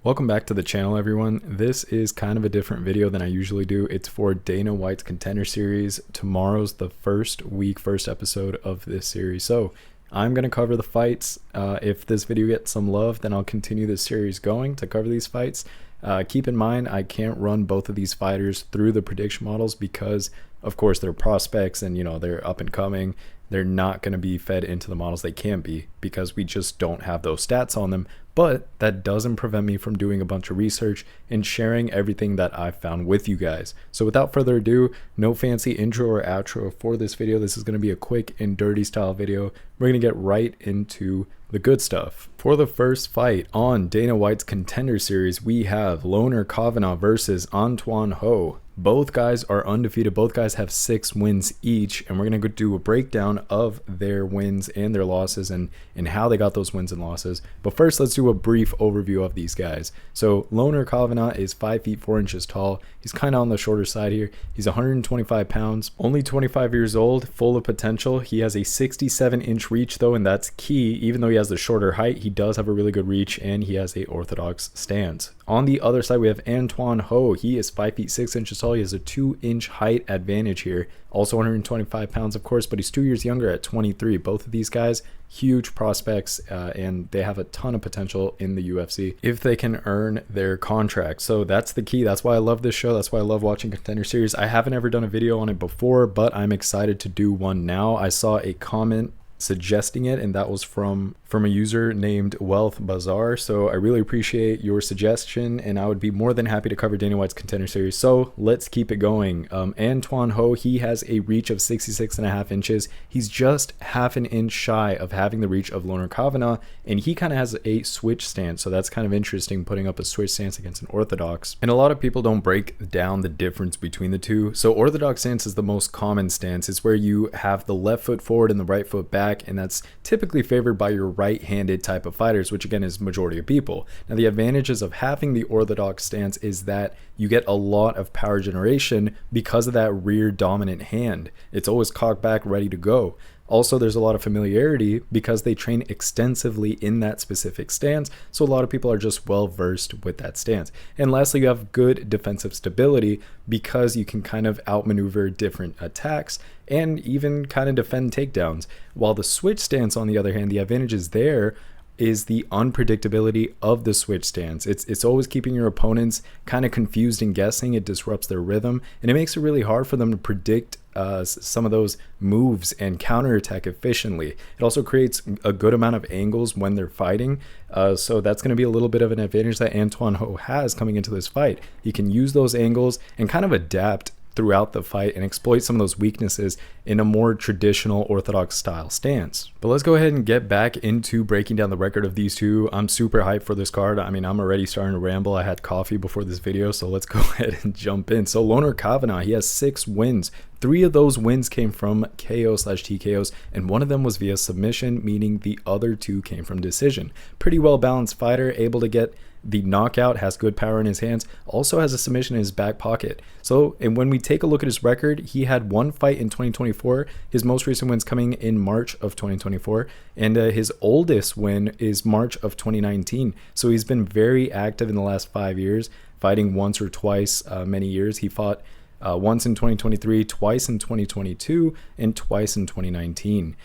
Welcome back to the channel, everyone. This is kind of a different video than I usually do. It's for Dana White's Contender series. Tomorrow's the first episode of this series. So I'm going to cover the fights. If this video gets some love, then I'll continue this series going to cover these fights. Keep in mind, I can't run both of these fighters through the prediction models because, of course, they're prospects and, they're up and coming. They're not going to be fed into the models. They can't be because we just don't have those stats on them. But that doesn't prevent me from doing a bunch of research and sharing everything that I've found with you guys. So without further ado, no fancy intro or outro for this video. This is going to be a quick and dirty style video. We're going to get right into the good stuff. For the first fight on Dana White's Contender series, we have Loner Kavanaugh versus Antoine Ho. Both guys are undefeated. Both guys have 6 wins each, and we're going to go do a breakdown of their wins and their losses and how they got those wins and losses. But first, let's do a brief overview of these guys. So Loner Kavanaugh is 5 feet 4 inches tall. He's kind of on the shorter side here. He's 125 pounds, only 25 years old, full of potential. He has a 67-inch reach though, and that's key. Even though he has the shorter height, he does have a really good reach, and he has a orthodox stance. On the other side, we have Antoine Ho. He is 5 feet 6 inches tall. He has a 2-inch height advantage here. Also 125 pounds, of course, but he's 2 years younger at 23. Both of these guys, huge prospects, and they have a ton of potential in the UFC if they can earn their contract. So that's the key. That's why I love this show. That's why I love watching Contender series. I haven't ever done a video on it before, but I'm excited to do one now. I saw a comment suggesting it, and that was from a user named Wealth Bazaar. So I really appreciate your suggestion, and I would be more than happy to cover Dana White's Contender series. So let's keep it going. Antoine Ho, he has a reach of 66.5 inches. He's just half an inch shy of having the reach of Loner Kavanaugh, and he kind of has a switch stance. So that's kind of interesting, putting up a switch stance against an orthodox. And a lot of people don't break down the difference between the two. So orthodox stance is the most common stance. It's where you have the left foot forward and the right foot back, and that's typically favored by your right-handed type of fighters, which again is majority of people. Now the advantages of having the orthodox stance is that you get a lot of power generation because of that rear dominant hand. It's always cocked back, ready to go. Also, there's a lot of familiarity because they train extensively in that specific stance, so a lot of people are just well versed with that stance. And lastly, you have good defensive stability because you can kind of outmaneuver different attacks and even kind of defend takedowns. While the switch stance, on the other hand, the advantages there is the unpredictability of the switch stance. It's always keeping your opponents kind of confused and guessing. It disrupts their rhythm, and it makes it really hard for them to predict some of those moves and counterattack efficiently. It also creates a good amount of angles when they're fighting, so that's going to be a little bit of an advantage that Antoine Ho has coming into this fight. He can use those angles and kind of adapt throughout the fight and exploit some of those weaknesses in a more traditional orthodox style stance. But let's go ahead and get back into breaking down the record of these two. I'm super hyped for this card. I mean, I'm already starting to ramble. I had coffee before this video, so let's go ahead and jump in. So Loner Kavanaugh, he has 6 wins. 3 of those wins came from KO/TKOs, and one of them was via submission, meaning the other 2 came from decision. Pretty well balanced fighter, able to get the knockout, has good power in his hands, also has a submission in his back pocket. So, and when we take a look at his record, he had 1 fight in 2024, his most recent wins coming in March of 2024, and his oldest win is March of 2019. So he's been very active in the last 5 years, fighting once or twice many years. He fought once in 2023, twice in 2022, and twice in 2019.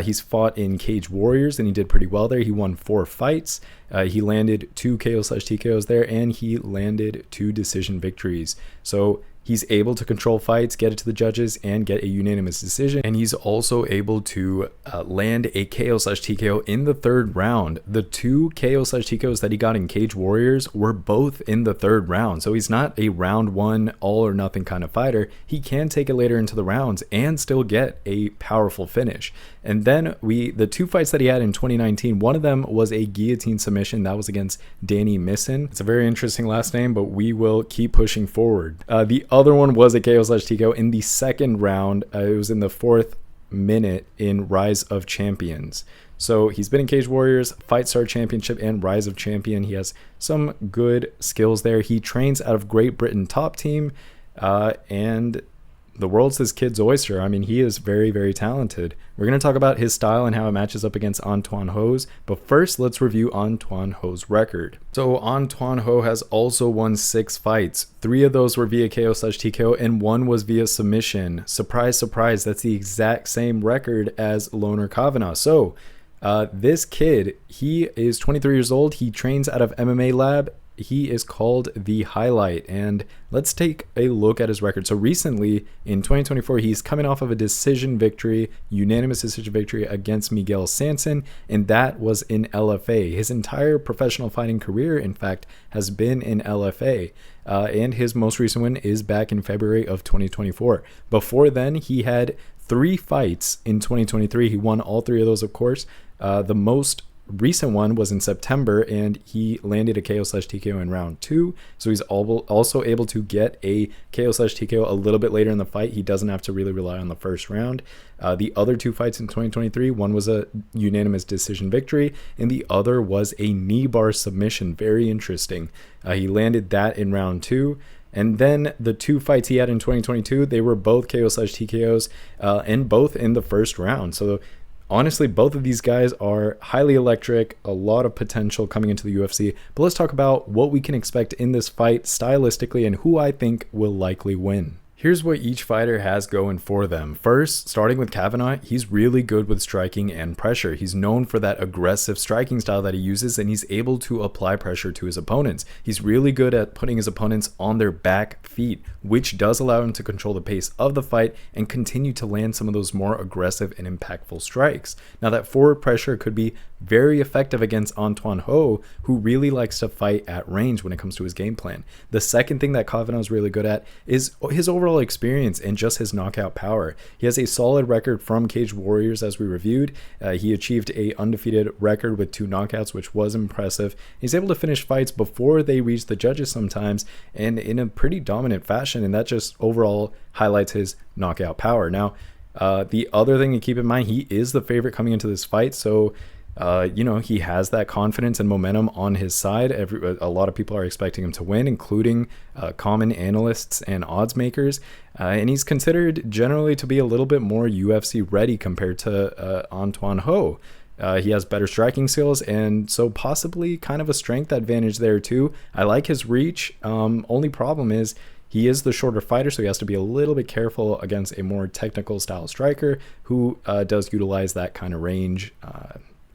He's fought in Cage Warriors, and he did pretty well there. He won 4 fights. He landed 2 KO/TKOs there, and he landed 2 decision victories. So he's able to control fights, get it to the judges, and get a unanimous decision. And he's also able to land a KO/TKO in the 3rd round. The 2 KO/TKOs that he got in Cage Warriors were both in the 3rd round. So he's not a round 1 all or nothing kind of fighter. He can take it later into the rounds and still get a powerful finish. And then the 2 fights that he had in 2019, one of them was a guillotine submission. That was against Danny Misson. It's a very interesting last name, but we will keep pushing forward. The other one was a KO/TKO in the 2nd round. It was in the 4th minute in Rise of Champions. So he's been in Cage Warriors, Fight Star Championship, and Rise of Champion. He has some good skills there. He trains out of Great Britain Top Team, and the world's this kid's oyster. I mean, he is very, very talented. We're going to talk about his style and how it matches up against Antoine Ho's, but first let's review Antoine Ho's record. So Antoine Ho has also won 6 fights. 3 of those were via KO/TKO and 1 was via submission. Surprise, surprise, that's the exact same record as Loner Kavanaugh. So this kid, he is 23 years old. He trains out of MMA Lab. He is called the Highlight, and let's take a look at his record. So recently in 2024, he's coming off of a unanimous decision victory against Miguel Sanson, and that was in LFA. His entire professional fighting career, in fact, has been in LFA, and his most recent win is back in February of 2024. Before then, he had 3 fights in 2023. He won all 3 of those, of course. The most recent one was in September, and he landed a KO/TKO in round 2. So he's also able to get a KO/TKO a little bit later in the fight. He doesn't have to really rely on the first round. The other 2 fights in 2023, one was a unanimous decision victory, and the other was a knee bar submission. Very interesting. He landed that in round 2. And then the 2 fights he had in 2022, they were both KO/TKOs, and both in the first round. So honestly, both of these guys are highly electric, a lot of potential coming into the UFC. But let's talk about what we can expect in this fight stylistically and who I think will likely win. Here's what each fighter has going for them. First, starting with Kavanaugh, he's really good with striking and pressure. He's known for that aggressive striking style that he uses, and he's able to apply pressure to his opponents. He's really good at putting his opponents on their back feet, which does allow him to control the pace of the fight and continue to land some of those more aggressive and impactful strikes. Now, that forward pressure could be very effective against Antoine Ho, who really likes to fight at range when it comes to his game plan. The second thing that Kavanaugh is really good at is his overall experience and just his knockout power. He has a solid record from Cage Warriors, as we reviewed. He achieved a undefeated record with 2 knockouts, which was impressive. He's able to finish fights before they reach the judges sometimes, and in a pretty dominant fashion, and that just overall highlights his knockout power. Now, the other thing to keep in mind, he is the favorite coming into this fight, so he has that confidence and momentum on his side. A lot of people are expecting him to win, including common analysts and odds makers. And he's considered generally to be a little bit more UFC ready compared to Antoine Ho. He has better striking skills, and so possibly kind of a strength advantage there too. I like his reach. Only problem is he is the shorter fighter, so he has to be a little bit careful against a more technical style striker who does utilize that kind of range.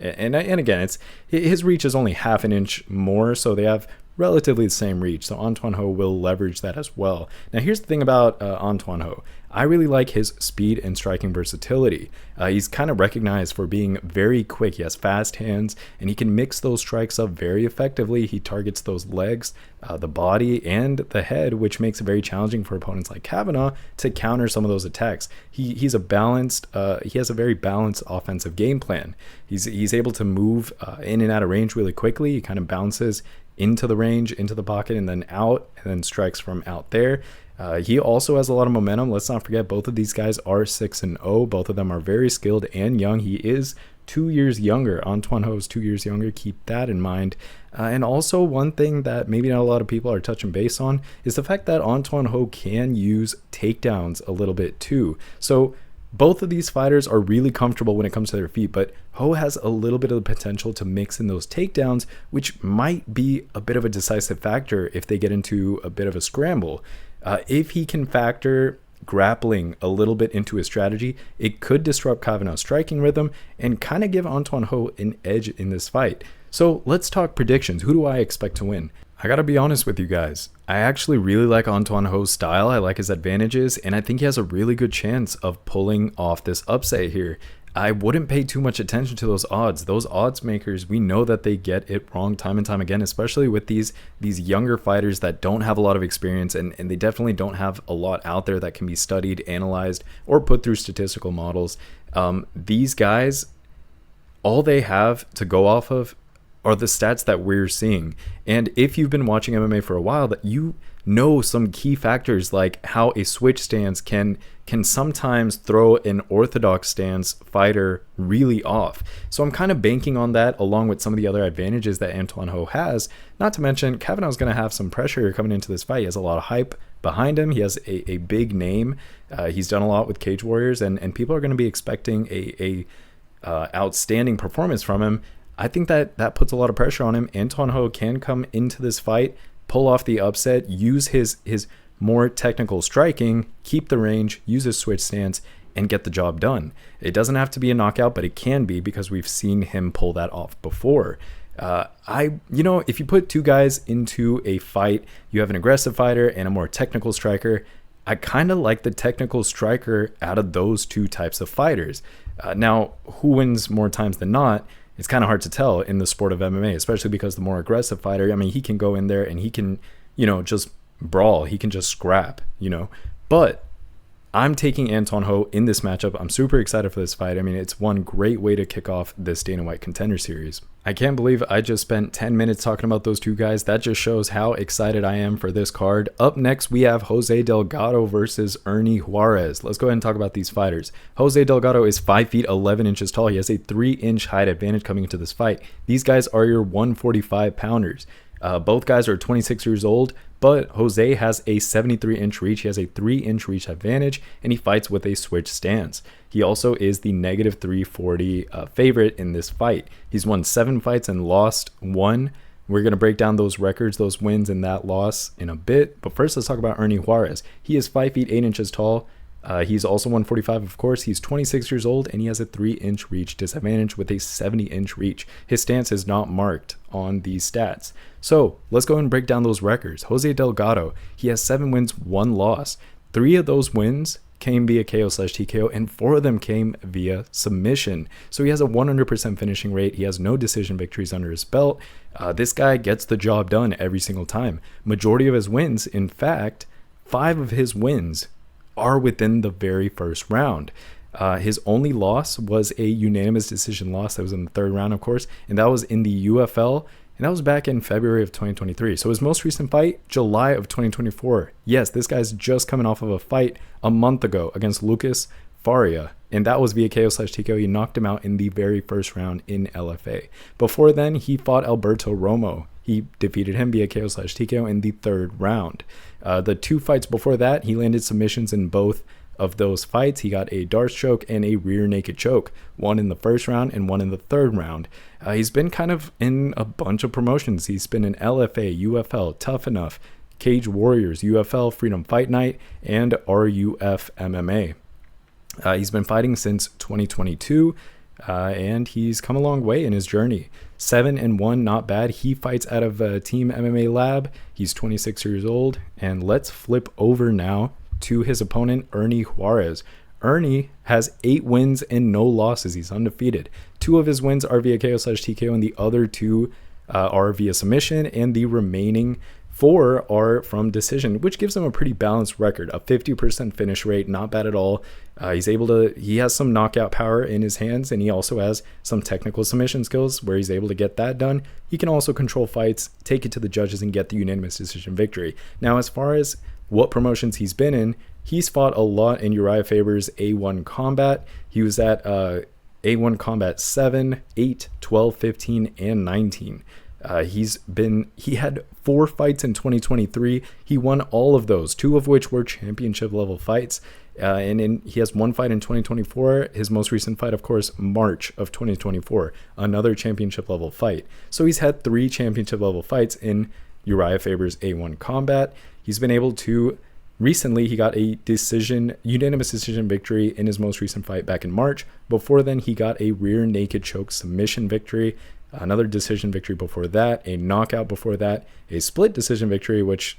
And again, his reach is only half an inch more, so they have relatively the same reach. So Antoine Ho will leverage that as well. Now, here's the thing about Antoine Ho. I really like his speed and striking versatility. He's kind of recognized for being very quick. He has fast hands, and he can mix those strikes up very effectively. He targets those legs, the body, and the head, which makes it very challenging for opponents like Kavanaugh to counter some of those attacks. He has a very balanced offensive game plan. He's able to move in and out of range really quickly. He kind of bounces into the range, into the pocket, and then out, and then strikes from out there. He also has a lot of momentum. Let's not forget, both of these guys are 6-0. Both of them are very skilled and young. He is 2 years younger. Antoine Ho is 2 years younger. Keep that in mind. And also, one thing that maybe not a lot of people are touching base on is the fact that Antoine Ho can use takedowns a little bit too. So both of these fighters are really comfortable when it comes to their feet, but Ho has a little bit of the potential to mix in those takedowns, which might be a bit of a decisive factor if they get into a bit of a scramble. If he can factor grappling a little bit into his strategy, it could disrupt Kavanaugh's striking rhythm and kind of give Antoine Ho an edge in this fight. So let's talk predictions. Who do I expect to win? I gotta be honest with you guys. I actually really like Antoine Ho's style. I like his advantages, and I think he has a really good chance of pulling off this upset here. I wouldn't pay too much attention to those odds. Those odds makers, we know that they get it wrong time and time again, especially with these younger fighters that don't have a lot of experience, and they definitely don't have a lot out there that can be studied, analyzed, or put through statistical models. These guys, all they have to go off of are the stats that we're seeing. And if you've been watching MMA for a while, that you know some key factors like how a switch stance can sometimes throw an orthodox stance fighter really off. So I'm kind of banking on that along with some of the other advantages that Anton Ho has. Not to mention Kavanaugh's going to have some pressure coming into this fight. He has a lot of hype behind him. He has a big name. He's done a lot with Cage Warriors, and people are going to be expecting a outstanding performance from him. I think that puts a lot of pressure on him. Anton Ho can come into this fight, pull off the upset, use his more technical striking, keep the range, use his switch stance, and get the job done. It doesn't have to be a knockout, but it can be, because we've seen him pull that off before. If you put two guys into a fight, you have an aggressive fighter and a more technical striker. I kind of like the technical striker out of those two types of fighters. Now, who wins more times than not? It's kind of hard to tell in the sport of MMA, especially because the more aggressive fighter, I mean, he can go in there and he can, just brawl. He can just scrap, But I'm taking Anton Ho in this matchup. I'm super excited for this fight. I mean, it's one great way to kick off this Dana White Contender Series. I can't believe I just spent 10 minutes talking about those two guys. That just shows how excited I am for this card. Up next, we have Jose Delgado versus Ernie Juarez. Let's go ahead and talk about these fighters. Jose Delgado is 5 feet 11 inches tall. He has a 3-inch height advantage coming into this fight. These guys are your 145 pounders. Both guys are 26 years old, but Jose has a 73-inch reach. He has a 3-inch reach advantage, and he fights with a switch stance. He also is the negative 340 favorite in this fight. He's won 7 fights and lost 1. We're going to break down those records, those wins, and that loss in a bit. But first, let's talk about Ernie Juarez. He is 5 feet 8 inches tall. He's also 145, of course. He's 26 years old, and he has a 3-inch reach disadvantage with a 70-inch reach. His stance is not marked on these stats. So let's go and break down those records. Jose Delgado, he has 7 wins, 1 loss. 3 of those wins came via KO/TKO, and 4 of them came via submission. So he has a 100% finishing rate. He has no decision victories under his belt. This guy gets the job done every single time. Majority of his wins, in fact, 5 of his wins are within the very first round. His only loss was a unanimous decision loss. That was in the 3rd round, of course, and that was in the UFL, and that was back in February of 2023. So his most recent fight, July of 2024. Yes, this guy's just coming off of a fight a month ago against Lucas Faria, and that was via KO/TKO. He knocked him out in the very first round in LFA. Before then, he fought Alberto Romo. He defeated him via KO/TKO in the 3rd round. The 2 fights before that, he landed submissions in both of those fights. He got a Darce choke and a rear naked choke, one in the 1st round and one in the 3rd round. He's been kind of in a bunch of promotions. He's been in LFA, UFL, Tough Enough, Cage Warriors, UFL, Freedom Fight Night, and RUF MMA. He's been fighting since 2022, and he's come a long way in his journey. 7-1, not bad. He fights out of Team MMA Lab. He's 26 years old. And let's flip over now to his opponent, Ernie Juarez. Ernie has 8 wins and no losses. He's undefeated. 2 of his wins are via KO/TKO, and the other 2 are via submission, and the remaining 4 are from decision, which gives him a pretty balanced record. A 50% finish rate, not bad at all. He has some knockout power in his hands, and he also has some technical submission skills where he's able to get that done. He can also control fights, take it to the judges, and get the unanimous decision victory. Now, as far as what promotions he's been in, he's fought a lot in Uriah Faber's A1 Combat. He was at A1 Combat 7, 8, 12, 15, and 19. He had 4 fights in 2023. He won all of those, 2 of which were championship level fights. He has 1 fight in 2024. His most recent fight, of course, March of 2024, another championship level fight. So he's had 3 championship level fights in Uriah Faber's A1 Combat. He's been able to, recently he got a unanimous decision victory in his most recent fight back in March. Before then, he got a rear naked choke submission victory, another decision victory before that, a knockout before that, a split decision victory, which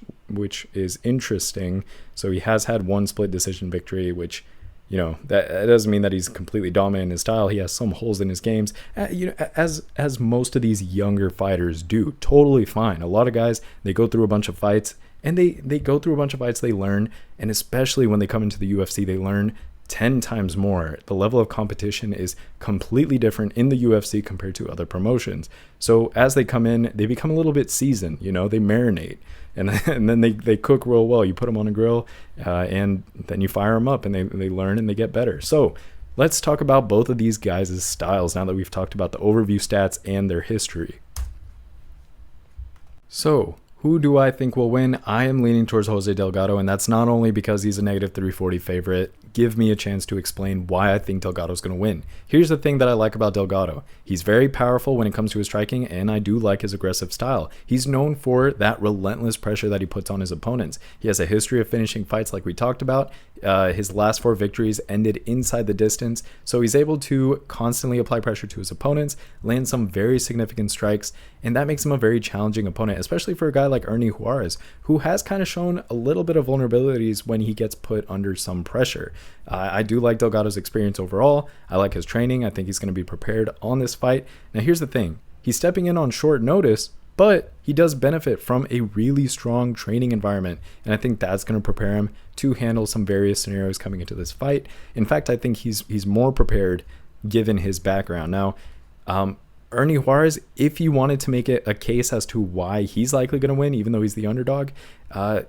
is interesting. So he has had 1 split decision victory, which, that doesn't mean that he's completely dominant in his style. He has some holes in his games, as most of these younger fighters do. Totally fine. A lot of guys, they go through a bunch of fights, and they go through a bunch of fights, they learn, and especially when they come into the UFC, they learn 10 times more. The level of competition is completely different in the UFC compared to other promotions. So as they come in, they become a little bit seasoned, they marinate. And then they cook real well. You put them on a grill and then you fire them up and they learn and they get better. So let's talk about both of these guys' styles now that we've talked about the overview stats and their history. So who do I think will win? I am leaning towards Jose Delgado, and that's not only because he's a negative 340 favorite. Give me a chance to explain why I think Delgado is going to win. Here's the thing that I like about Delgado. He's very powerful when it comes to his striking, and I do like his aggressive style. He's known for that relentless pressure that he puts on his opponents. He has a history of finishing fights like we talked about. His last 4 victories ended inside the distance, so he's able to constantly apply pressure to his opponents, land some very significant strikes, and that makes him a very challenging opponent, especially for a guy like Ernie Juarez, who has kind of shown a little bit of vulnerabilities when he gets put under some pressure. I do like Delgado's experience overall. I like his training. I think he's going to be prepared on this fight. Now, here's the thing. He's stepping in on short notice, but he does benefit from a really strong training environment, and I think that's going to prepare him to handle some various scenarios coming into this fight. In fact, I think he's more prepared given his background. Now, Ernie Juarez, if you wanted to make it a case as to why he's likely going to win, even though he's the underdog,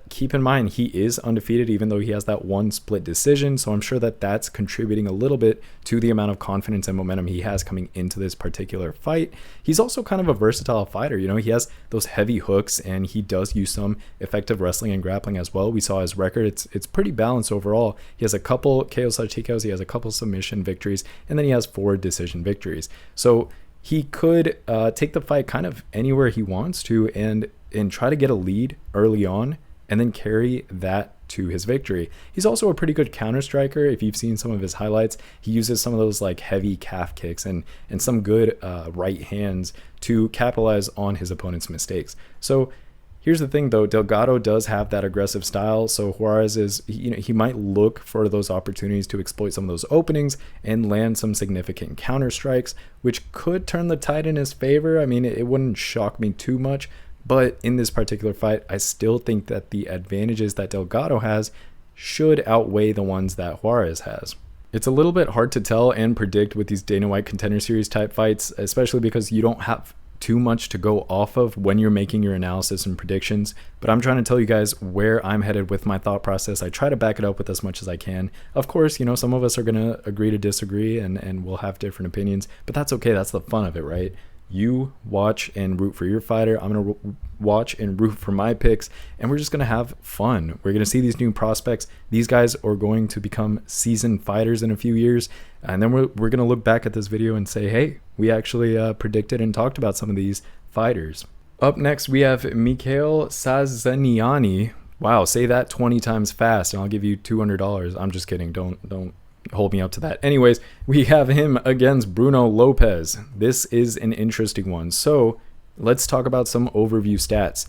keep in mind he is undefeated, even though he has that 1 split decision. So I'm sure that that's contributing a little bit to the amount of confidence and momentum he has coming into this particular fight. He's also kind of a versatile fighter. He has those heavy hooks, and he does use some effective wrestling and grappling as well. We saw his record. It's pretty balanced overall. He has a couple KO/TKOs, he has a couple submission victories, and then he has 4 decision victories. So he could take the fight kind of anywhere he wants to and try to get a lead early on and then carry that to his victory. He's also a pretty good counter striker. If you've seen some of his highlights, he uses some of those like heavy calf kicks and some good right hands to capitalize on his opponent's mistakes. So here's the thing though, Delgado does have that aggressive style, so Juarez is, he might look for those opportunities to exploit some of those openings and land some significant counter strikes, which could turn the tide in his favor. I mean, it wouldn't shock me too much, but in this particular fight, I still think that the advantages that Delgado has should outweigh the ones that Juarez has. It's a little bit hard to tell and predict with these Dana White Contender Series type fights, especially because you don't have too much to go off of when you're making your analysis and predictions, but I'm trying to tell you guys where I'm headed with my thought process. I try to back it up with as much as I can. Of course, some of us are going to agree to disagree and we'll have different opinions, but that's okay. That's the fun of it, right? You watch and root for your fighter. I'm going to watch and root for my picks, and we're just going to have fun. We're going to see these new prospects. These guys are going to become seasoned fighters in a few years, and then we're going to look back at this video and say, hey, we actually predicted and talked about some of these fighters. Up next, we have Mikhail Sazhiniani. Wow, say that 20 times fast, and I'll give you $200. I'm just kidding. Don't hold me up to that. Anyways, we have him against Bruno Lopez. This is an interesting one. So let's talk about some overview stats.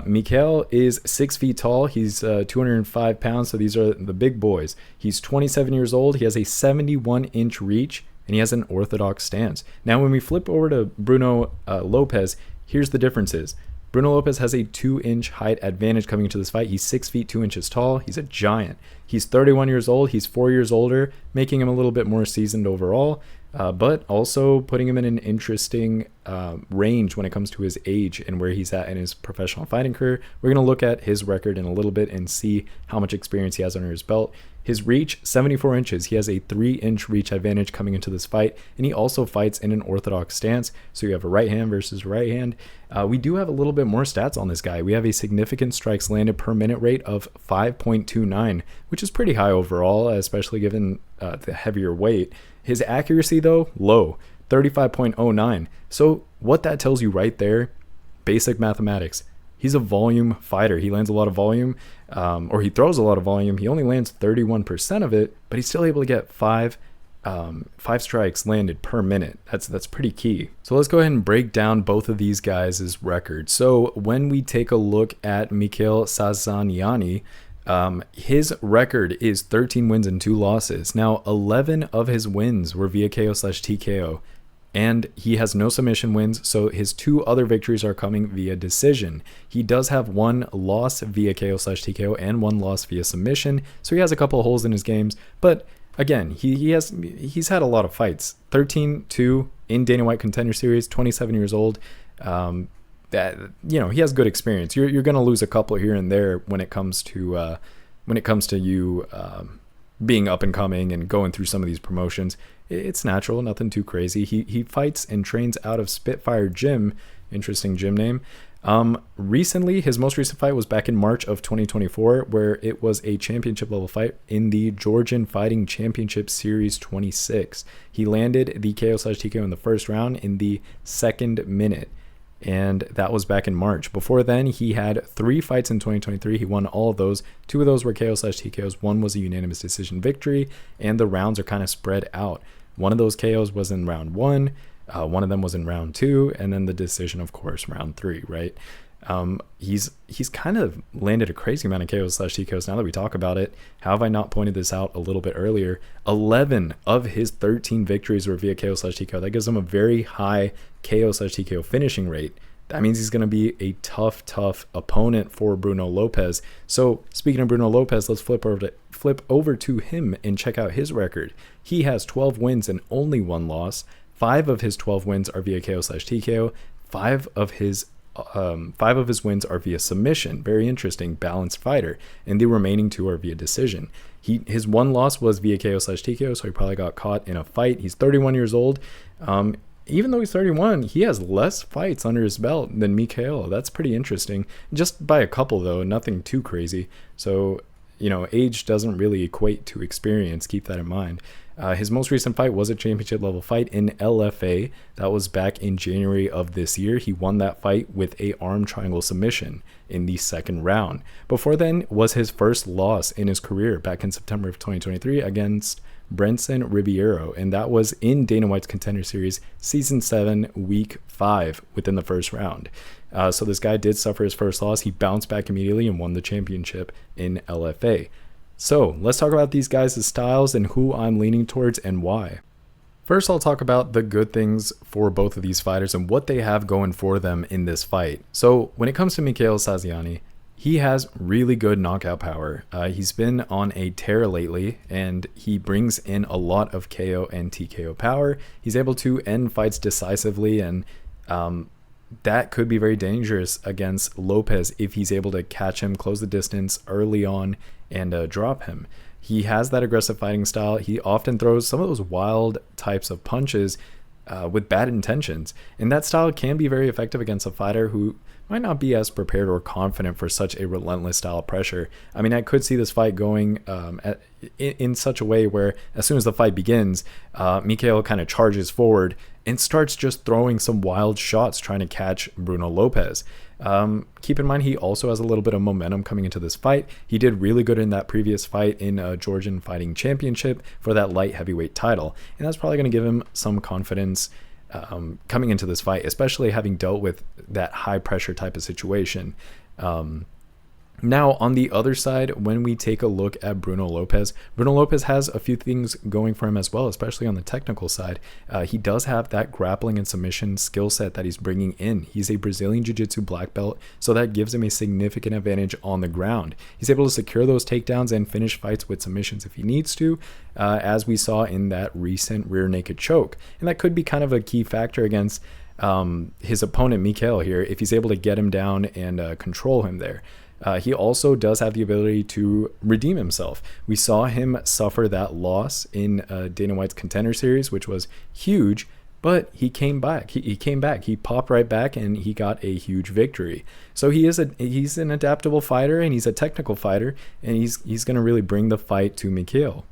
Mikhail is 6 feet tall. He's 205 pounds. So these are the big boys. He's 27 years old. He has a 71-inch reach, and he has an orthodox stance. Now, when we flip over to Bruno Lopez, here's the differences. Bruno Lopez has a 2-inch height advantage coming into this fight. He's 6 feet 2 inches tall. He's a giant. He's 31 years old. He's 4 years older, making him a little bit more seasoned overall, but also putting him in an interesting range when it comes to his age and where he's at in his professional fighting career. We're going to look at his record in a little bit and see how much experience he has under his belt. His reach, 74 inches. He has a 3-inch reach advantage coming into this fight, and he also fights in an orthodox stance. So you have a right hand versus right hand. We do have a little bit more stats on this guy. We have a significant strikes landed per minute rate of 5.29, which is pretty high overall, especially given the heavier weight. His accuracy, though, low, 35.09. So what that tells you right there, basic mathematics. He's a volume fighter. He lands a lot of volume, or he throws a lot of volume. He only lands 31% of it, but he's still able to get five strikes landed per minute. That's pretty key. So let's go ahead and break down both of these guys' records. So when we take a look at Mikhail Sazhiniani, his record is 13 wins and 2 losses. Now, 11 of his wins were via KO/TKO. And he has no submission wins, so his 2 other victories are coming via decision. He does have 1 loss via KO/TKO and 1 loss via submission, so he has a couple of holes in his games, but again, he's had a lot of fights. 13-2 in Dana White Contender Series, 27 years old. That, you know, he has good experience. You're going to lose a couple here and there when it comes to you being up and coming and going through some of these promotions. It's natural, nothing too crazy. He fights and trains out of Spitfire Gym. Interesting gym name. Recently, his most recent fight was back in March of 2024, where it was a championship level fight in the Georgian Fighting Championship Series 26. He landed the KO/TKO in the first round in the second minute, and that was back in March. Before then, he had 3 fights in 2023. He won all of those. 2 of those were KO/TKOs. 1 was a unanimous decision victory, and the rounds are kind of spread out. One of those KOs was in round 1. One of them was in round 2, and then the decision, of course, round 3, right? He's kind of landed a crazy amount of KOs/TKOs. Now that we talk about it, how have I not pointed this out a little bit earlier? 11 of his 13 victories were via KO/TKO. That gives him a very high KO/TKO finishing rate. That means he's going to be a tough opponent for Bruno Lopez. So speaking of Bruno Lopez, let's flip over to him and check out his record. He has 12 wins and only 1 loss. 5 of his 12 wins are via KO/TKO. 5 of his wins are via submission. Very interesting, balanced fighter. And the remaining 2 are via decision. His 1 loss was via KO/TKO, so he probably got caught in a fight. He's 31 years old. Even though he's 31, he has less fights under his belt than Mikael. That's pretty interesting. Just by a couple, though, nothing too crazy. So, you know, age doesn't really equate to experience. Keep that in mind. His most recent fight was a championship level fight in LFA. That was back in January of this year. He won that fight with a arm triangle submission in the second round. Before then was his first loss in his career back in September of 2023 against Brenson Ribeiro, and that was in Dana White's Contender Series Season 7, Week 5 within the first round. So this guy did suffer his first loss. He bounced back immediately and won the championship in LFA. So let's talk about these guys' styles and who I'm leaning towards and why. First, I'll talk about the good things for both of these fighters and what they have going for them in this fight. So when it comes to Mikael Sazhiniani, he has really good knockout power. He's been on a tear lately, and he brings in a lot of KO and TKO power. He's able to end fights decisively, and that could be very dangerous against Lopez if he's able to catch him, close the distance early on, and drop him. He has that aggressive fighting style. He often throws some of those wild types of punches with bad intentions, and that style can be very effective against a fighter who might not be as prepared or confident for such a relentless style of pressure. I mean, I could see this fight going in such a way where as soon as the fight begins, Mikael kind of charges forward and starts just throwing some wild shots trying to catch Bruno Lopez. Keep in mind, he also has a little bit of momentum coming into this fight. He did really good in that previous fight in Georgian Fighting Championship for that light heavyweight title, and that's probably going to give him some confidence coming into this fight, especially having dealt with that high pressure type of situation. Now, on the other side, when we take a look at Bruno Lopez has a few things going for him as well, especially on the technical side. He does have that grappling and submission skill set that he's bringing in. He's a Brazilian Jiu-Jitsu black belt, so that gives him a significant advantage on the ground. He's able to secure those takedowns and finish fights with submissions if he needs to, as we saw in that recent rear naked choke. And that could be kind of a key factor against his opponent, Mikael, here, if he's able to get him down and control him there. He also does have the ability to redeem himself. We saw him suffer that loss in Dana White's Contender Series, which was huge, but he came back. He came back. He popped right back, and he got a huge victory. So he's an adaptable fighter, and he's a technical fighter, and he's going to really bring the fight to Mikael.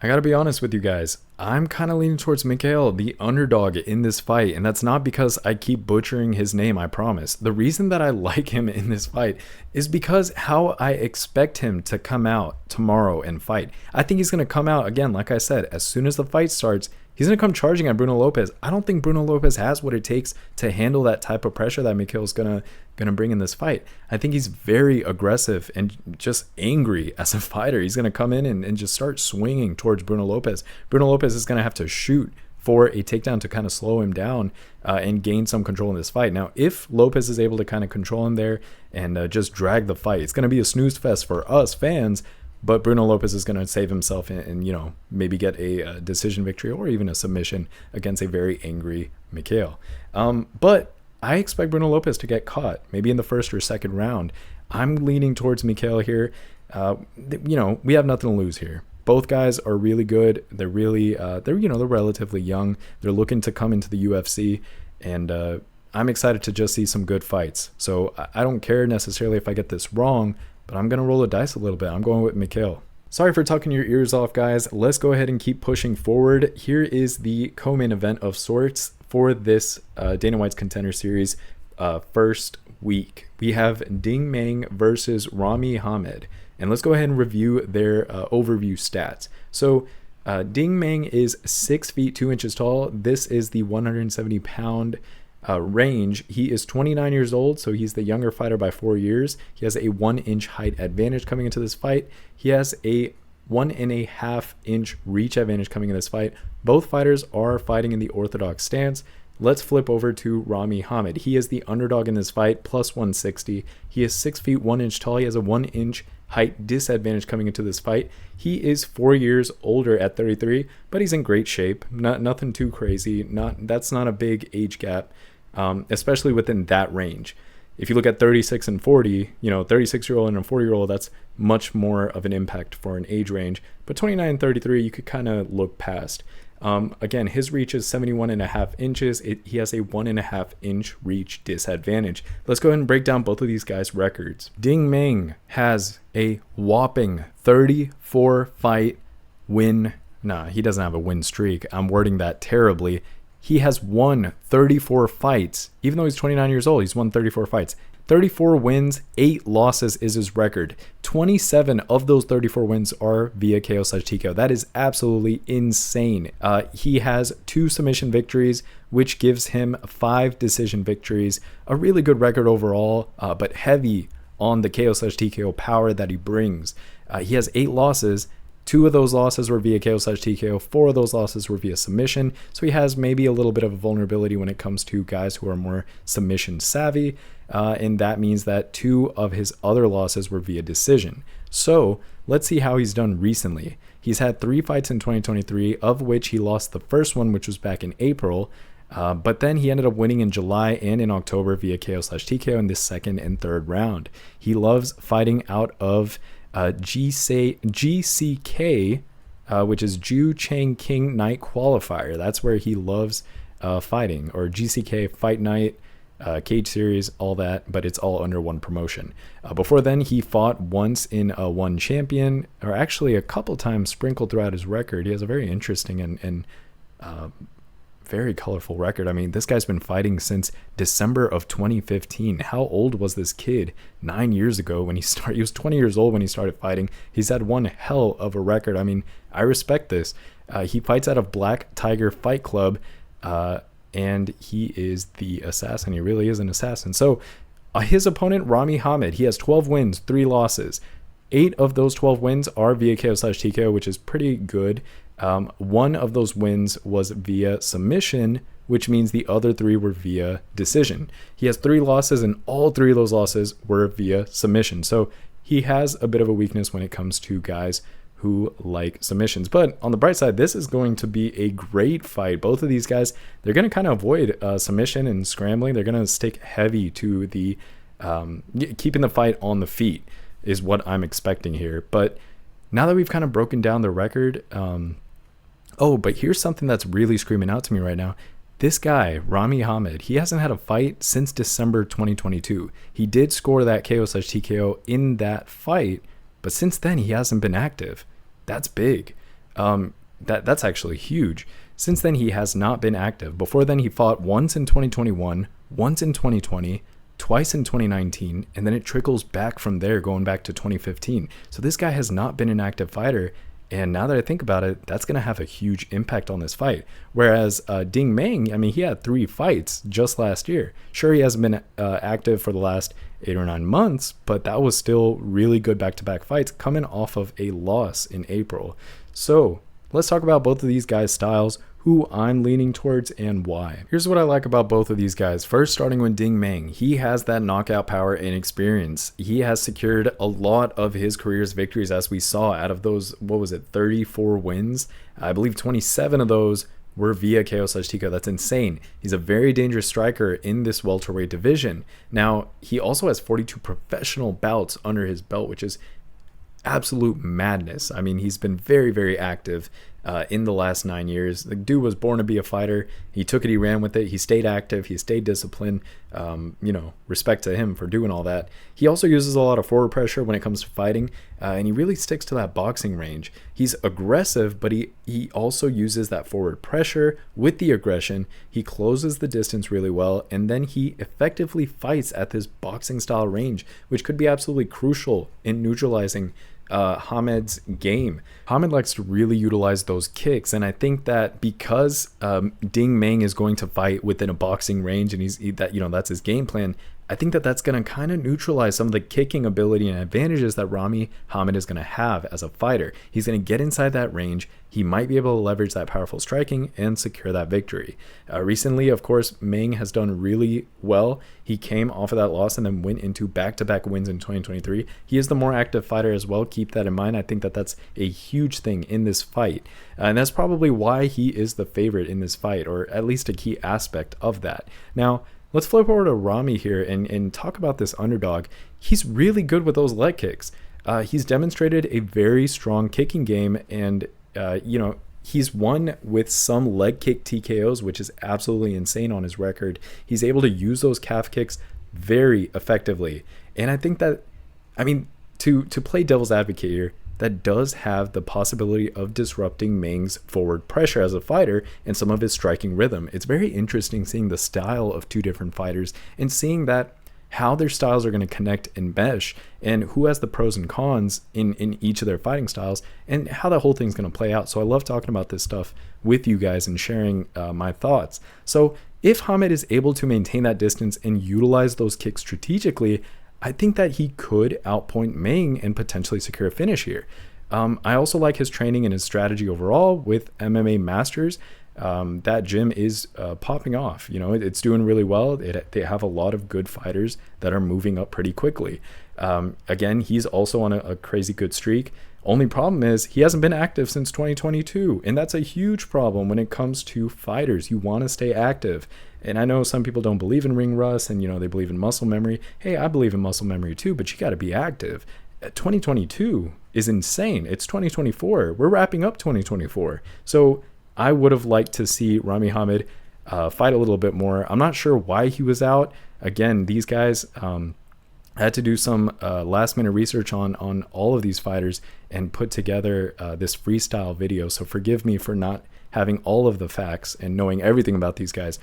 I gotta be honest with you guys, I'm kind of leaning towards Mikael, the underdog in this fight, and that's not because I keep butchering his name, I promise. The reason that I like him in this fight is because how I expect him to come out tomorrow and fight. I think he's going to come out, again, like I said, as soon as the fight starts, he's going to come charging at Bruno Lopez. I don't think Bruno Lopez has what it takes to handle that type of pressure that Mikael's going to bring in this fight. I think he's very aggressive and just angry as a fighter. He's going to come in and just start swinging towards Bruno Lopez. Bruno Lopez is going to have to shoot for a takedown to kind of slow him down and gain some control in this fight. Now, if Lopez is able to kind of control him there and just drag the fight, it's going to be a snooze fest for us fans. but Bruno Lopez is going to save himself and, you know, maybe get a decision victory or even a submission against a very angry Mikhail. But I expect Bruno Lopez to get caught, maybe in the first or second round. I'm leaning towards Mikhail here. You know, we have nothing to lose here. Both guys are really good. They're really, they're relatively young. They're looking to come into the UFC, and I'm excited to just see some good fights. So I don't care necessarily if I get this wrong, but I'm going to roll the dice a little bit. I'm going with Mikhail. Sorry for talking your ears off, guys. Let's go ahead and keep pushing forward. Here is the co-main event of sorts for this Dana White's Contender Series first week. We have Ding Meng versus Rami Hamed. And let's go ahead and review their overview stats. So Ding Meng is 6 feet 2 inches tall. This is the 170-pound range. He is 29 years old, so he's the younger fighter by 4 years. He has a 1-inch height advantage coming into this fight. He has a 1.5-inch reach advantage coming in this fight. Both fighters are fighting in the orthodox stance. Let's flip over to Rami Hamed. He is the underdog in this fight, plus 160. He is 6 feet 1 inch tall. He has a 1-inch height disadvantage coming into this fight. He is 4 years older at 33, but he's in great shape. Nothing too crazy. That's not a big age gap, especially within that range. If you look at 36 and 40, 36-year-old and a 40-year-old, that's much more of an impact for an age range. But 29 and 33, you could kind of look past. Again, his reach is 71.5 inches. He has a 1.5-inch reach disadvantage. Let's go ahead and break down both of these guys' records. Ding Meng has a whopping 34 fight win. Nah, he doesn't have a win streak. I'm wording that terribly. He has won 34 fights. Even though he's 29 years old, he's won 34 fights. 34 wins, 8 losses is his record. 27 of those 34 wins are via KO/TKO. That is absolutely insane. He has 2 submission victories, which gives him 5 decision victories. A really good record overall, but heavy on the KO/TKO power that he brings. He has 8 losses. 2 of those losses were via KO/TKO. 4 of those losses were via submission. So he has maybe a little bit of a vulnerability when it comes to guys who are more submission savvy. And that means that 2 of his other losses were via decision. So let's see how he's done recently. He's had 3 fights in 2023, of which he lost the first one, which was back in April. But then he ended up winning in July and in October via KO/TKO in the second and third round. He loves fighting out of GCK, which is Ju Chang King Night Qualifier. That's where he loves fighting, or GCK Fight Night, Cage Series, all that, but it's all under one promotion. Before then, he fought once in a One Champion, or actually a couple times sprinkled throughout his record. He has a very interesting and very colorful record. I mean, this guy's been fighting since December of 2015. How old was this kid 9 years ago when he started? He was 20 years old when he started fighting. He's had one hell of a record. I mean, I respect this. He fights out of Black Tiger Fight Club, and he is the assassin. He really is an assassin. So his opponent, Rami Hamed, he has 12 wins, 3 losses. 8 of those 12 wins are via KO/TKO, which is pretty good. 1 of those wins was via submission, which means the other 3 were via decision. He has 3 losses, and all 3 of those losses were via submission. So he has a bit of a weakness when it comes to guys who like submissions. But on the bright side, this is going to be a great fight. Both of these guys, they're going to kind of avoid submission and scrambling. They're going to stick heavy to the keeping the fight on the feet is what I'm expecting here. But now that we've kind of broken down the record, but here's something that's really screaming out to me right now. This guy, Rami Hamed, he hasn't had a fight since December 2022. He did score that KO/TKO in that fight, but since then he hasn't been active. That's big. That's actually huge. Since then he has not been active. Before then he fought once in 2021, once in 2020, twice in 2019, and then it trickles back from there, going back to 2015. So this guy has not been an active fighter. And now that I think about it, that's going to have a huge impact on this fight. Whereas Ding Meng, I mean, he had 3 fights just last year. Sure, he hasn't been active for the last 8 or 9 months, but that was still really good back-to-back fights coming off of a loss in April. So let's talk about both of these guys' styles. who I'm leaning towards and why. Here's what I like about both of these guys. First, starting with Meng, he has that knockout power and experience. He has secured a lot of his career's victories, as we saw. Out of those, 34 wins, I believe 27 of those were via KO/TKO. That's insane. He's a very dangerous striker in this welterweight division. Now, he also has 42 professional bouts under his belt, which is absolute madness. I mean, he's been very, very active in the last 9 years. The dude was born to be a fighter. He took it, he ran with it. He stayed active, he stayed disciplined. Respect to him for doing all that. He also uses a lot of forward pressure when it comes to fighting, and he really sticks to that boxing range. He's aggressive, but he also uses that forward pressure with the aggression. He closes the distance really well, and then he effectively fights at this boxing style range, which could be absolutely crucial in neutralizing Hamed's game. Hamed likes to really utilize those kicks, and I think that because Meng is going to fight within a boxing range, and that's his game plan, I think that that's going to kind of neutralize some of the kicking ability and advantages that Rami Hamed is going to have as a fighter. He's going to get inside that range. He might be able to leverage that powerful striking and secure that victory. Recently, of course, Meng has done really well. He came off of that loss and then went into back-to-back wins in 2023. He is the more active fighter as well. Keep that in mind. I think that that's a huge thing in this fight. And that's probably why he is the favorite in this fight, or at least a key aspect of that. Now, let's flip over to Rami here and talk about this underdog. He's really good with those leg kicks. He's demonstrated a very strong kicking game, and he's won with some leg kick TKOs, which is absolutely insane on his record. He's able to use those calf kicks very effectively. And I think that, to play devil's advocate here, that does have the possibility of disrupting Meng's forward pressure as a fighter and some of his striking rhythm. It's very interesting seeing the style of two different fighters and seeing that how their styles are going to connect and mesh, and who has the pros and cons in each of their fighting styles, and how the whole thing's going to play out. So I love talking about this stuff with you guys and sharing my thoughts. So if Hamed is able to maintain that distance and utilize those kicks strategically, I think that he could outpoint Meng and potentially secure a finish here. I also like his training and his strategy overall with MMA Masters. That gym is popping off. It's doing really well. They have a lot of good fighters that are moving up pretty quickly. Again, he's also on a crazy good streak. Only problem is he hasn't been active since 2022, and that's a huge problem when it comes to fighters. You want to stay active. And I know some people don't believe in ring rust, and they believe in muscle memory. Hey, I believe in muscle memory too, but you got to be active. 2022 is insane. It's 2024. We're wrapping up 2024. So I would have liked to see Rami Hamed fight a little bit more. I'm not sure why he was out. Again, these guys had to do some last minute research on all of these fighters and put together this freestyle video. So forgive me for not having all of the facts and knowing everything about these guys,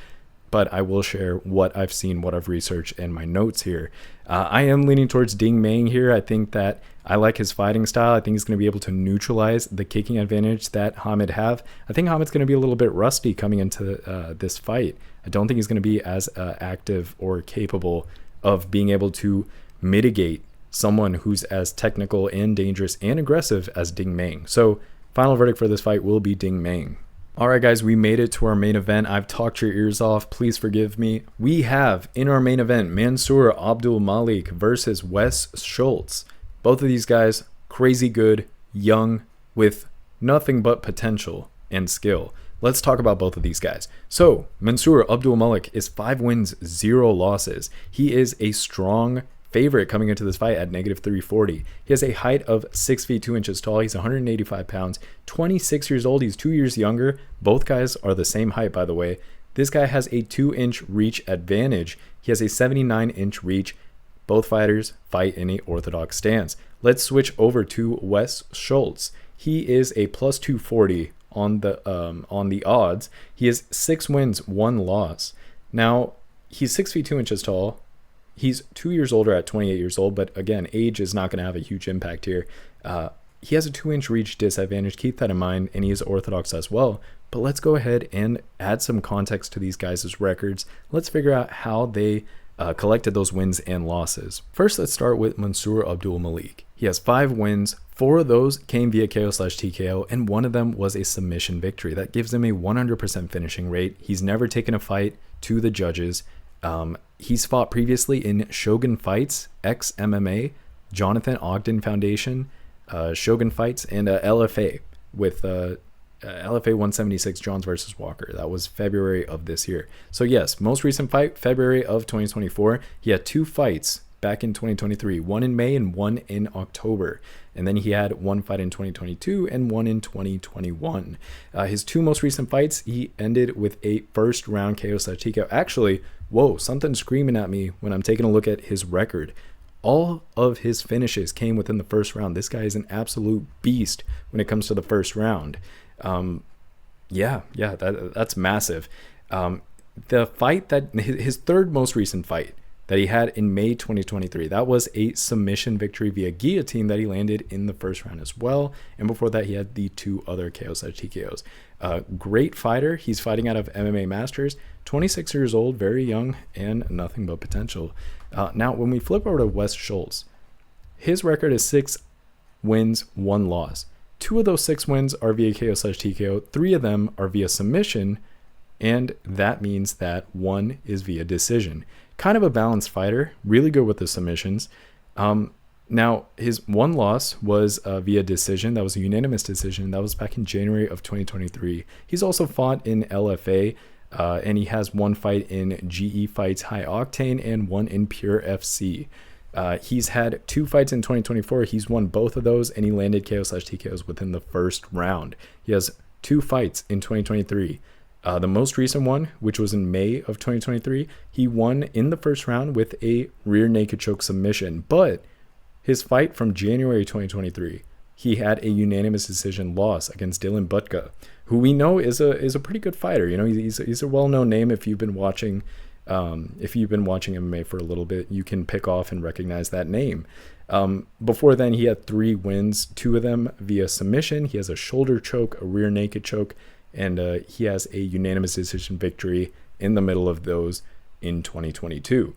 but I will share what I've seen, what I've researched, and my notes here. I am leaning towards Meng here. I think that I like his fighting style. I think he's going to be able to neutralize the kicking advantage that Hamed have. I think Hamed's going to be a little bit rusty coming into this fight. I don't think he's going to be as active or capable of being able to mitigate someone who's as technical and dangerous and aggressive as Meng. So final verdict for this fight will be Meng. All right, guys, we made it to our main event. I've talked your ears off. Please forgive me. We have in our main event Mansour Abdul-Malik versus Wes Schultz. Both of these guys, crazy good, young, with nothing but potential and skill. Let's talk about both of these guys. So Mansour Abdul-Malik is 5 wins, 0 losses. He is a strong favorite coming into this fight at -340. He has a height of 6 feet 2 inches tall. He's 185 pounds, 26 years old. He's 2 years younger. Both guys are the same height, by the way. This guy has a 2-inch reach advantage. He has a 79-inch reach. Both fighters fight in a orthodox stance. Let's switch over to Wes Schultz. He is a plus 240 on the odds. He has 6 wins, 1 loss. Now, he's 6 feet 2 inches tall. He's 2 years older at 28 years old, but again, age is not going to have a huge impact here. He has a 2-inch reach disadvantage. Keep that in mind, and he is orthodox as well. But let's go ahead and add some context to these guys' records. Let's figure out how they collected those wins and losses. First, let's start with Mansour Abdul-Malik. He has 5 wins, 4 of those came via KO/TKO, and 1 of them was a submission victory. That gives him a 100% finishing rate. He's never taken a fight to the judges. He's fought previously in Shogun Fights, ex-MMA, Jonathan Ogden Foundation, Shogun Fights, and LFA with LFA 176 Johns versus Walker. That was February of this year. So yes, most recent fight, February of 2024. He had 2 fights back in 2023, 1 in May and 1 in October. And then he had 1 fight in 2022 and 1 in 2021. His 2 most recent fights, he ended with a first round KO/TKO. Actually, whoa, something's screaming at me when I'm taking a look at his record. All of his finishes came within the first round. This guy is an absolute beast when it comes to the first round. That's massive. The fight that his 3rd most recent fight that he had in May 2023, that was a submission victory via guillotine that he landed in the first round as well. And before that, he had the 2 other KO/TKOs. Great fighter. He's fighting out of MMA Masters, 26 years old, very young, and nothing but potential. Now, when we flip over to Wes Schultz, his record is 6 wins, 1 loss. 2 of those 6 wins are via KO/TKO. 3 of them are via submission, and that means that 1 is via decision. Kind of a balanced fighter, really good with the submissions. Now, his 1 loss was via decision. That was a unanimous decision. That was back in January of 2023. He's also fought in LFA, and he has 1 fight in GE Fights High Octane and 1 in Pure FC. He's had 2 fights in 2024. He's won both of those, and he landed KO/TKOs within the first round. He has 2 fights in 2023. The most recent one, which was in May of 2023, he won in the first round with a rear naked choke submission. But his fight from January 2023, he had a unanimous decision loss against Dylan Butka, who we know is a pretty good fighter. You know, he's a well-known name. If you've been watching MMA for a little bit, you can pick off and recognize that name. Before then, he had 3 wins, 2 of them via submission. He has a shoulder choke, a rear naked choke, and he has a unanimous decision victory in the middle of those in 2022.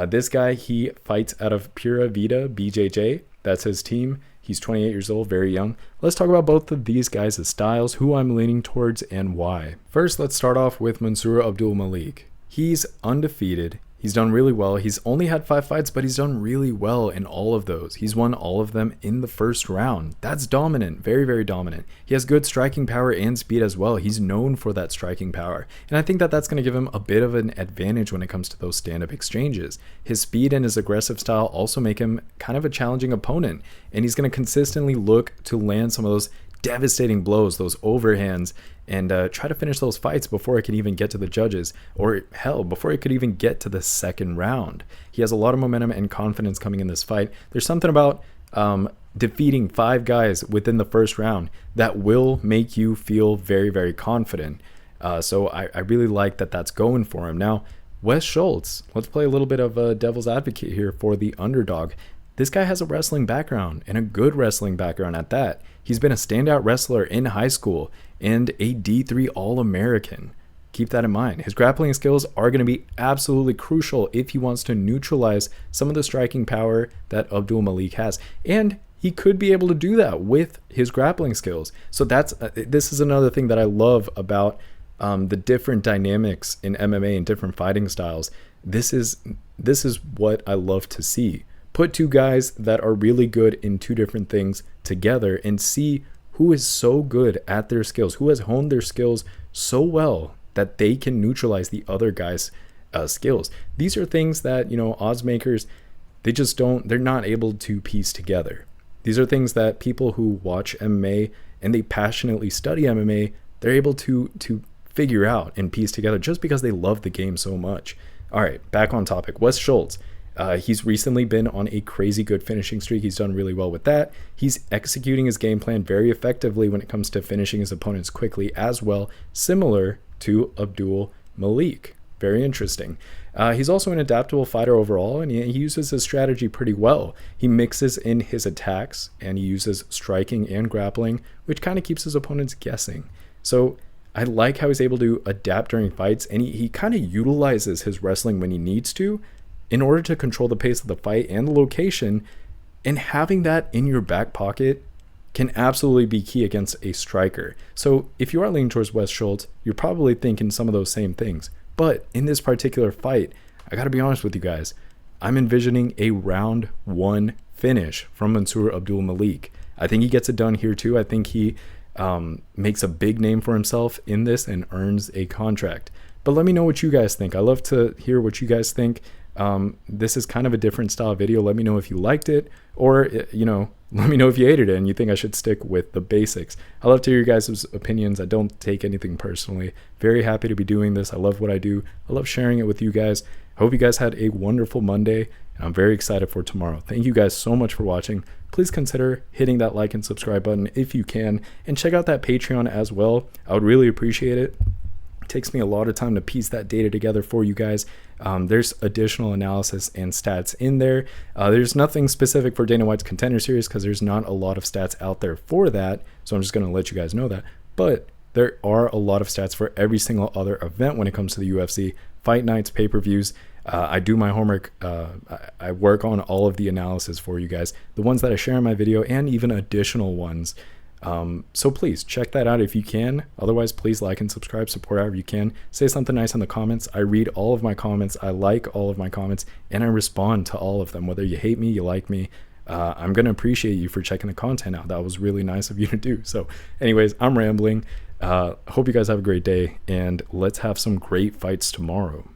This guy, he fights out of Pura Vida BJJ. That's his team. He's 28 years old, very young. Let's talk about both of these guys' styles, who I'm leaning towards, and why. First, let's start off with Mansour Abdul-Malik. He's undefeated. He's done really well. He's only had 5 fights, but he's done really well in all of those. He's won all of them in the first round. That's dominant, very, very dominant. He has good striking power and speed as well. He's known for that striking power. And I think that that's going to give him a bit of an advantage when it comes to those stand-up exchanges. His speed and his aggressive style also make him kind of a challenging opponent. And he's going to consistently look to land some of those devastating blows, those overhands, and try to finish those fights before it could even get to the judges, or hell, before it could even get to the second round. He has a lot of momentum and confidence coming in this fight. There's something about defeating 5 guys within the first round that will make you feel very, very confident. So I really like that that's going for him. Now, Wes Schultz, let's play a little bit of a devil's advocate here for the underdog. This guy has a wrestling background, and a good wrestling background at that. He's been a standout wrestler in high school and a D3 All-American. Keep that in mind. His grappling skills are going to be absolutely crucial if he wants to neutralize some of the striking power that Abdul-Malik has. And he could be able to do that with his grappling skills. So this is another thing that I love about the different dynamics in MMA and different fighting styles. This is what I love to see. Put 2 guys that are really good in 2 different things together and see who is so good at their skills, who has honed their skills so well that they can neutralize the other guy's skills. These are things that, odds makers, they're not able to piece together. These are things that people who watch MMA and they passionately study MMA, they're able to figure out and piece together just because they love the game so much. All right, back on topic. Wes Schultz. He's recently been on a crazy good finishing streak. He's done really well with that. He's executing his game plan very effectively when it comes to finishing his opponents quickly as well, similar to Abdul-Malik. Very interesting. He's also an adaptable fighter overall, and he uses his strategy pretty well. He mixes in his attacks, and he uses striking and grappling, which kind of keeps his opponents guessing. So I like how he's able to adapt during fights, and he kind of utilizes his wrestling when he needs to, in order to control the pace of the fight and the location. And having that in your back pocket can absolutely be key against a striker. So if you are leaning towards Wes Schultz, you're probably thinking some of those same things. But in this particular fight, I got to be honest with you guys, I'm envisioning a round 1 finish from Mansour Abdul-Malik. I think he gets it done here too. I think he makes a big name for himself in this and earns a contract. But let me know what you guys think. I love to hear what you guys think. This is kind of a different style video. Let me know if you liked it, or let me know if you hated it and you think I should stick with the basics. I love to hear your guys' opinions. I don't take anything personally. Very happy to be doing this. I love what I do. I love sharing it with you guys. I hope you guys had a wonderful Monday, and I'm very excited for tomorrow. Thank you guys so much for watching. Please consider hitting that like and subscribe button if you can, and check out that Patreon as well. I would really appreciate it. It takes me a lot of time to piece that data together for you guys. There's additional analysis and stats in there. There's nothing specific for Dana White's Contender Series because there's not a lot of stats out there for that, so I'm just going to let you guys know that. But there are a lot of stats for every single other event when it comes to the UFC, fight nights, pay-per-views. I do my homework. I work on all of the analysis for you guys, the ones that I share in my video and even additional ones. So please check that out if you can. Otherwise, please like and subscribe, support however you can. Say something nice in the comments. I read all of my comments. I like all of my comments, and I respond to all of them. Whether you hate me, you like me, I'm going to appreciate you for checking the content out. That was really nice of you to do. So anyways, I'm rambling. Hope you guys have a great day, and let's have some great fights tomorrow.